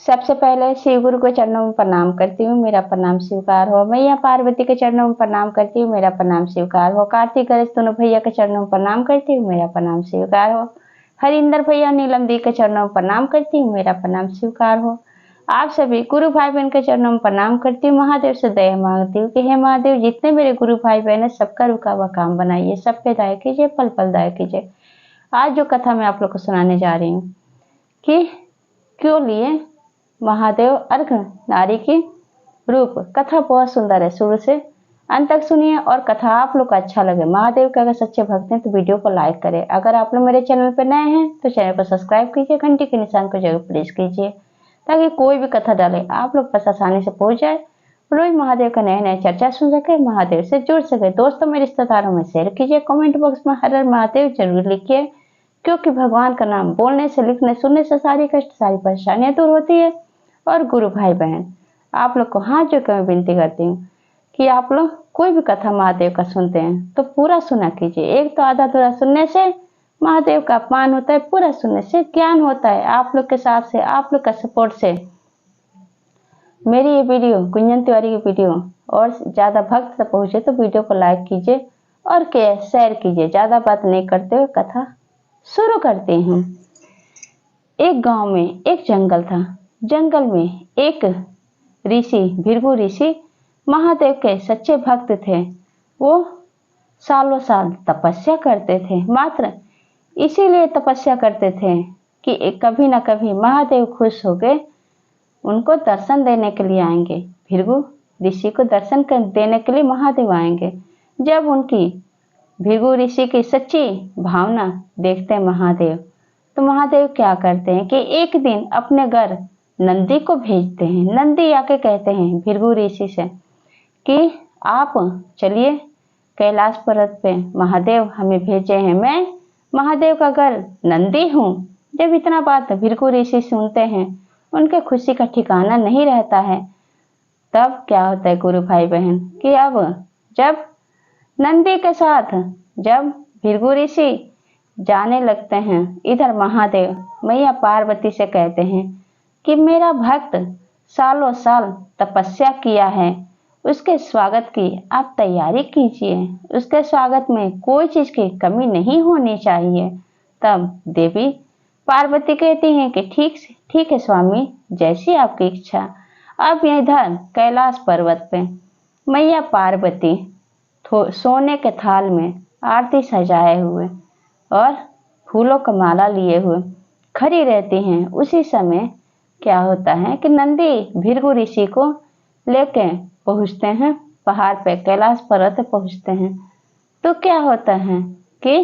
सबसे पहले शिव गुरु के चरणों में प्रणाम करती हूँ, मेरा प्रणाम स्वीकार हो। मैया पार्वती के चरणों में प्रणाम करती हूँ, मेरा प्रणाम स्वीकार हो। कार्तिक गणेश दोनों भैया के चरणों में प्रणाम करती हूँ, मेरा प्रणाम स्वीकार हो। हरिंदर भैया नीलम दी के चरणों में प्रणाम करती हूँ, मेरा प्रणाम स्वीकार हो। आप सभी गुरु भाई बहन के चरणों में प्रणाम करती हूँ। महादेव से दया मांगती हूँ कि हे महादेव, जितने मेरे गुरु भाई बहन है सबका रुका हुआ काम बनाइए, सब पे दया कीजिए, पल पल दया कीजिए। आज जो कथा मैं आप लोग को सुनाने जा रही हूँ कि क्यों लिए महादेव अर्घ नारी की रूप। कथा बहुत सुंदर है, शुरू से अंत तक सुनिए और कथा आप लोग को अच्छा लगे। महादेव के अगर सच्चे भक्त हैं तो वीडियो को लाइक करें। अगर आप लोग मेरे चैनल पर नए हैं तो चैनल को सब्सक्राइब कीजिए, घंटी के निशान को जरूर प्रेस कीजिए ताकि कोई भी कथा डाले आप लोग पास आसानी से पहुंच जाए। रोज महादेव का नए नए चर्चा सुन सके, महादेव से जुड़ सके। दोस्तों में रिश्तेदारों में शेयर कीजिए, कमेंट बॉक्स में हर हर महादेव जरूर लिखिए, क्योंकि भगवान का नाम बोलने से, लिखने, सुनने से सारी कष्ट, सारी परेशानियां दूर होती है। और गुरु भाई बहन आप लोग को हाथ जोड़ कर मैं विनती करती हूँ कि आप लोग कोई भी कथा महादेव का सुनते हैं तो पूरा सुना कीजिए। एक तो आधा अधूरा सुनने से महादेव का अपमान होता है, पूरा सुनने से ज्ञान होता है। आप लोग के साथ से, आप लोग का सपोर्ट से मेरी ये वीडियो, गुंजन तिवारी की वीडियो और ज्यादा भक्त तक पहुंचे तो वीडियो को लाइक कीजिए और शेयर कीजिए। ज्यादा बात नहीं करते हुए कथा शुरू करती हूँ। एक गांव में एक जंगल था। जंगल में एक ऋषि, भृगु ऋषि महादेव के सच्चे भक्त थे। वो सालों साल तपस्या करते थे, मात्र इसीलिए तपस्या करते थे कि कभी ना कभी महादेव खुश होके उनको दर्शन देने के लिए आएंगे। भृगु ऋषि को दर्शन देने के लिए महादेव आएंगे। जब उनकी भृगु ऋषि की सच्ची भावना देखते हैं महादेव, तो महादेव क्या करते हैं कि एक दिन अपने घर नंदी को भेजते हैं। नंदी आके कहते हैं भृगु ऋषि से कि आप चलिए कैलाश पर्वत पे, महादेव हमें भेजे हैं। मैं महादेव का घर नंदी हूँ। जब इतना बात भृगु ऋषि सुनते हैं, उनके खुशी का ठिकाना नहीं रहता है। तब क्या होता है गुरु भाई बहन कि अब जब नंदी के साथ जब भृगु ऋषि जाने लगते हैं, इधर महादेव मैया पार्वती से कहते हैं कि मेरा भक्त सालों साल तपस्या किया है, उसके स्वागत की आप तैयारी कीजिए। उसके स्वागत में कोई चीज की कमी नहीं होनी चाहिए। तब देवी पार्वती कहती हैं कि ठीक है स्वामी, जैसी आपकी इच्छा। अब इधर कैलाश पर्वत पे मैया पार्वती सोने के थाल में आरती सजाए हुए और फूलों का माला लिए हुए खड़ी रहती हैं। उसी समय क्या होता है कि नंदी भृगु ऋषि को लेके पहुंचते हैं पहाड़ पे, कैलाश पर्वत पे पहुंचते हैं। तो क्या होता है कि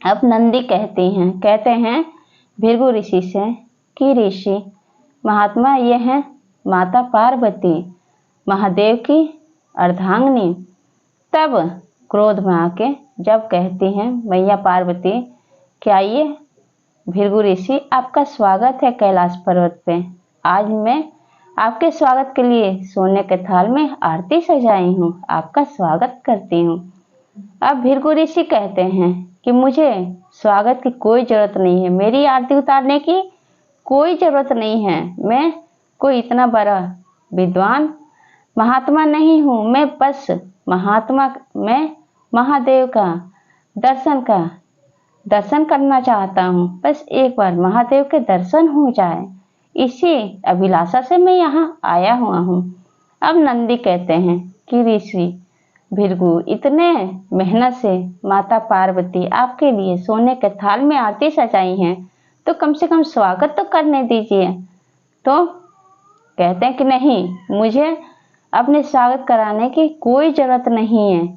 अब नंदी कहते हैं भृगु ऋषि से कि ऋषि महात्मा, ये है माता पार्वती, महादेव की अर्धांगिनी। तब क्रोध में आके जब कहती हैं मैया पार्वती, क्या ये भृगु ऋषि आपका स्वागत है कैलाश पर्वत पे। आज मैं आपके स्वागत के लिए सोने के थाल में आरती सजाई हूँ, आपका स्वागत करती हूँ। अब भृगु ऋषि कहते हैं कि मुझे स्वागत की कोई जरूरत नहीं है, मेरी आरती उतारने की कोई जरूरत नहीं है। मैं कोई इतना बड़ा विद्वान महात्मा नहीं हूँ। मैं बस मैं महादेव का दर्शन करना चाहता हूँ। बस एक बार महादेव के दर्शन हो जाए, इसी अभिलाषा से मैं यहाँ आया हुआ हूँ। अब नंदी कहते हैं कि ऋषि भृगु, इतने मेहनत से माता पार्वती आपके लिए सोने के थाल में आरती सजाई हैं, तो कम से कम स्वागत तो करने दीजिए। तो कहते हैं कि नहीं, मुझे अपने स्वागत कराने की कोई जरूरत नहीं है।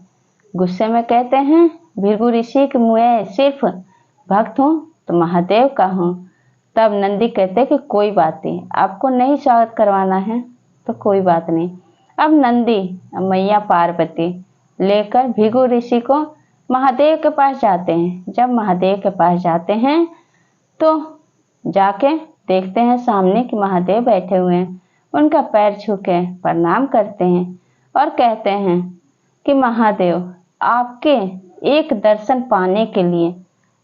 गुस्से में कहते हैं भृगु ऋषि कि मैं सिर्फ भक्त हूँ तो महादेव का हूँ। तब नंदी कहते हैं कि कोई बात नहीं, आपको नहीं स्वागत करवाना है तो कोई बात नहीं। अब नंदी मैया पार्वती लेकर भृगु ऋषि को महादेव के पास जाते हैं। जब महादेव के पास जाते हैं तो जाके देखते हैं सामने कि महादेव बैठे हुए हैं। उनका पैर छू के प्रणाम करते हैं और कहते हैं कि महादेव, आपके एक दर्शन पाने के लिए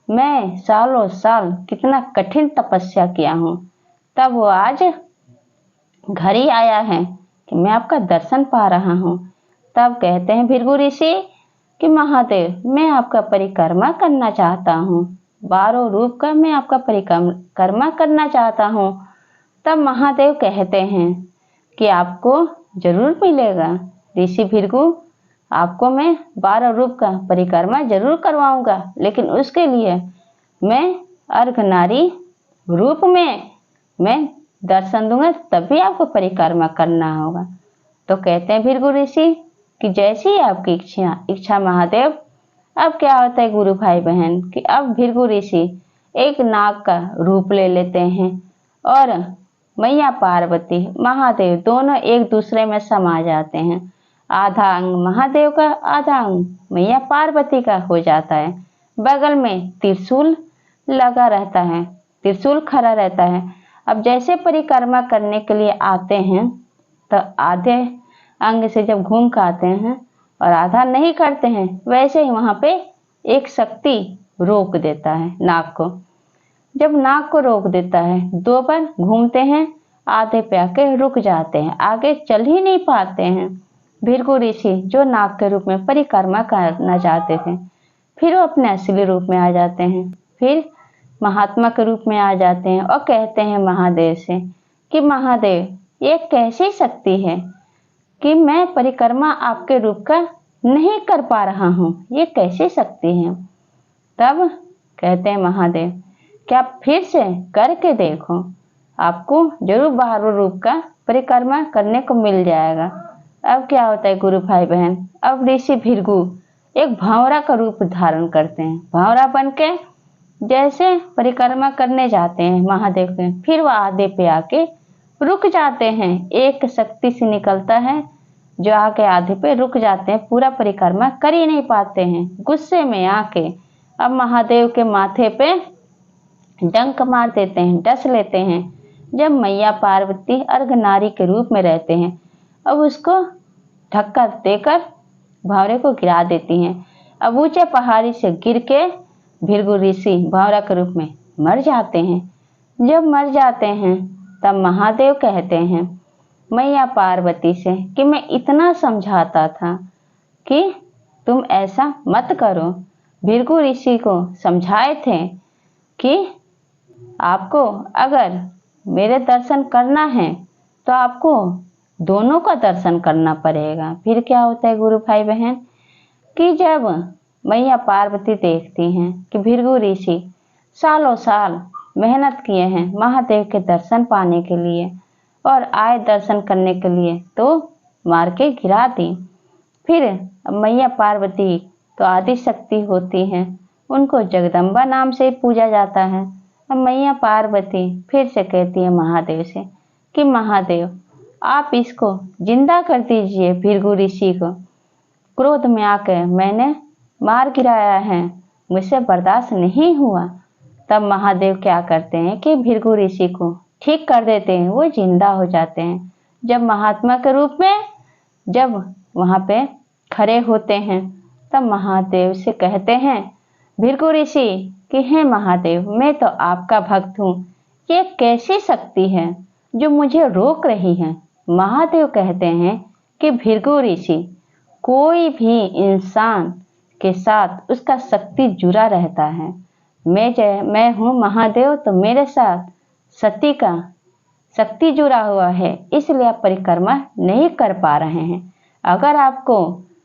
मैं सालों साल कितना कठिन तपस्या किया हूँ। तब वो आज घर ही आया है कि मैं आपका दर्शन पा रहा हूँ। तब कहते हैं भृगु ऋषि कि महादेव, मैं आपका परिक्रमा करना चाहता हूँ, 12 रूप का मैं आपका परिक्रमा करना चाहता हूँ। तब महादेव कहते हैं कि आपको जरूर मिलेगा ऋषि भृगु, आपको मैं 12 रूप का परिक्रमा जरूर करवाऊंगा, लेकिन उसके लिए मैं अर्धनारी रूप में मैं दर्शन दूंगा, तभी आपको परिक्रमा करना होगा। तो कहते हैं भृगु ऋषि कि जैसी आपकी इच्छा महादेव। अब क्या होता है गुरु भाई बहन कि अब भृगु ऋषि एक नाग का रूप ले लेते हैं और मैया पार्वती महादेव दोनों एक दूसरे में समा जाते हैं। आधा अंग महादेव का, आधा अंग मैया पार्वती का हो जाता है। बगल में त्रिशूल लगा रहता है, त्रिशूल खड़ा रहता है। अब जैसे परिक्रमा करने के लिए आते हैं तो आधे अंग से जब घूम कर आते हैं और आधा नहीं करते हैं, वैसे ही वहां पे एक शक्ति रोक देता है नाग को। जब नाग को रोक देता है, 2 बार घूमते हैं, आधे पे आके रुक जाते हैं, आगे चल ही नहीं पाते हैं। भृगु ऋषि जो नाग के रूप में परिक्रमा करना चाहते थे, फिर वो अपने असली रूप में आ जाते हैं, फिर महात्मा के रूप में आ जाते हैं और कहते हैं महादेव से कि महादेव ये कैसी शक्ति है कि मैं परिक्रमा आपके रूप का नहीं कर पा रहा हूँ, ये कैसी शक्ति है। तब कहते हैं महादेव क्या फिर से करके देखो, आपको जरूर 12 रूप का परिक्रमा करने को मिल जाएगा। अब क्या होता है गुरु भाई बहन, अब ऋषि भृगु एक भंवरा का रूप धारण करते हैं। भंवरा बन के जैसे परिक्रमा करने जाते हैं महादेव के, फिर वह आधे पे आके रुक जाते हैं। एक शक्ति से निकलता है जो आके आधे पे रुक जाते हैं, पूरा परिक्रमा कर ही नहीं पाते हैं। गुस्से में आके अब महादेव के माथे पे डंक मार देते हैं, डस लेते हैं। जब मैया पार्वती अर्धनारी के रूप में रहते हैं, अब उसको धक्का देकर भंवरे को गिरा देती हैं। अब ऊंचे पहाड़ी से गिर के भृगु ऋषि भंवरा के रूप में मर जाते हैं। जब मर जाते हैं तब महादेव कहते हैं मैया पार्वती से कि मैं इतना समझाता था कि तुम ऐसा मत करो। भृगु ऋषि को समझाए थे कि आपको अगर मेरे दर्शन करना है तो आपको दोनों का दर्शन करना पड़ेगा। फिर क्या होता है गुरु भाई बहन कि जब मैया पार्वती देखती हैं कि भृगु ऋषि सालों साल मेहनत किए हैं महादेव के दर्शन पाने के लिए और आए दर्शन करने के लिए, तो मार के गिरा दी। फिर मैया पार्वती तो आदि शक्ति होती हैं, उनको जगदम्बा नाम से पूजा जाता है। अब मैया पार्वती फिर से कहती है महादेव से कि महादेव आप इसको जिंदा कर दीजिए भृगु ऋषि को। क्रोध में आकर मैंने मार गिराया है, मुझसे बर्दाश्त नहीं हुआ। तब महादेव क्या करते हैं कि भृगु ऋषि को ठीक कर देते हैं, वो जिंदा हो जाते हैं। जब महात्मा के रूप में जब वहां पे खड़े होते हैं तब महादेव से कहते हैं भृगु ऋषि कि हे महादेव मैं तो आपका भक्त हूँ, ये कैसी शक्ति है जो मुझे रोक रही है। महादेव कहते हैं कि भृगु ऋषि कोई भी इंसान के साथ उसका शक्ति जुड़ा रहता है। मैं हूँ महादेव, तो मेरे साथ सती का शक्ति जुड़ा हुआ है, इसलिए आप परिक्रमा नहीं कर पा रहे हैं। अगर आपको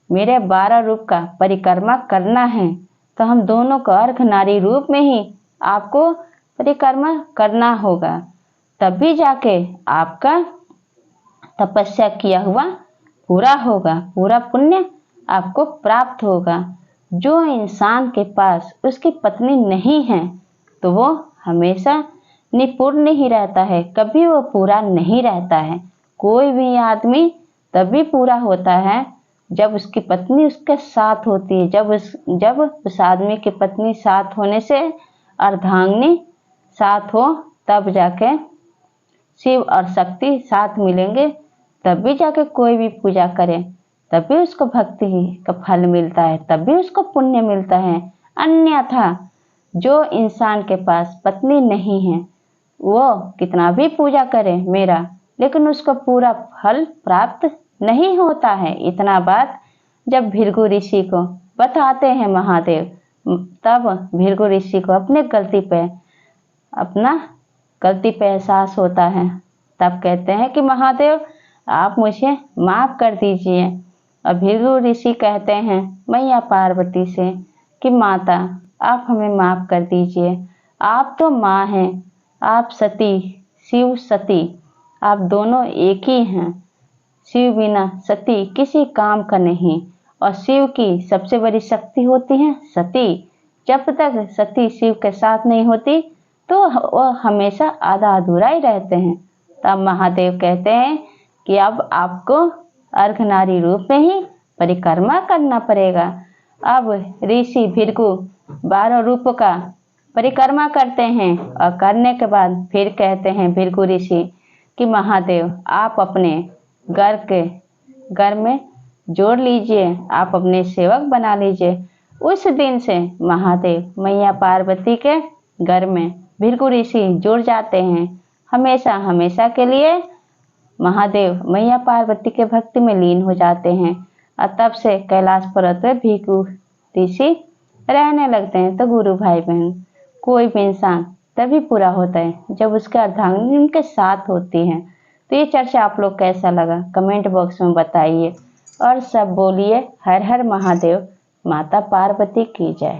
मेरे 12 रूप का परिक्रमा करना है तो हम दोनों को अर्धनारी रूप में ही आपको परिक्रमा करना होगा, तभी जाके आपका तपस्या किया हुआ पूरा होगा, पूरा पुण्य आपको प्राप्त होगा। जो इंसान के पास उसकी पत्नी नहीं है तो वो हमेशा निपुण ही रहता है, कभी वो पूरा नहीं रहता है। कोई भी आदमी तभी पूरा होता है जब उसकी पत्नी उसके साथ होती है। जब उस आदमी की पत्नी साथ होने से अर्धांगिनी साथ हो, तब जाके शिव और शक्ति साथ मिलेंगे, तभी जाके कोई भी पूजा करे, तभी उसको भक्ति का फल मिलता है, तभी उसको पुण्य मिलता है। अन्यथा जो इंसान के पास पत्नी नहीं है वो कितना भी पूजा करे मेरा, लेकिन उसको पूरा फल प्राप्त नहीं होता है। इतना बात जब भृगु ऋषि को बताते हैं महादेव, तब भृगु ऋषि को अपना गलती पे एहसास होता है। तब कहते हैं कि महादेव आप मुझे माफ कर दीजिए। और भृगु ऋषि कहते हैं मैया पार्वती से कि माता आप हमें माफ कर दीजिए, आप तो माँ हैं, आप सती, शिव सती, आप दोनों एक ही हैं। शिव बिना सती किसी काम का नहीं, और शिव की सबसे बड़ी शक्ति होती है सती। जब तक सती शिव के साथ नहीं होती तो वह हमेशा आधा अधूरा ही रहते हैं। तब महादेव कहते हैं कि अब आपको अर्धनारी रूप में ही परिक्रमा करना पड़ेगा। अब ऋषि भृगु 12 रूप का परिक्रमा करते हैं, और करने के बाद फिर कहते हैं भृगु ऋषि कि महादेव आप अपने घर में जोड़ लीजिए, आप अपने सेवक बना लीजिए। उस दिन से महादेव मैया पार्वती के घर में भृगु ऋषि जुड़ जाते हैं। हमेशा हमेशा के लिए महादेव मैया पार्वती के भक्ति में लीन हो जाते हैं, और तब से कैलाश पर्वत पे भृगु ऋषि रहने लगते हैं। तो गुरु भाई बहन, कोई भी इंसान तभी पूरा होता है जब उसके अर्धांगिनी उनके साथ होती है। तो ये चर्चा आप लोग कैसा लगा कमेंट बॉक्स में बताइए, और सब बोलिए हर हर महादेव, माता पार्वती की जय।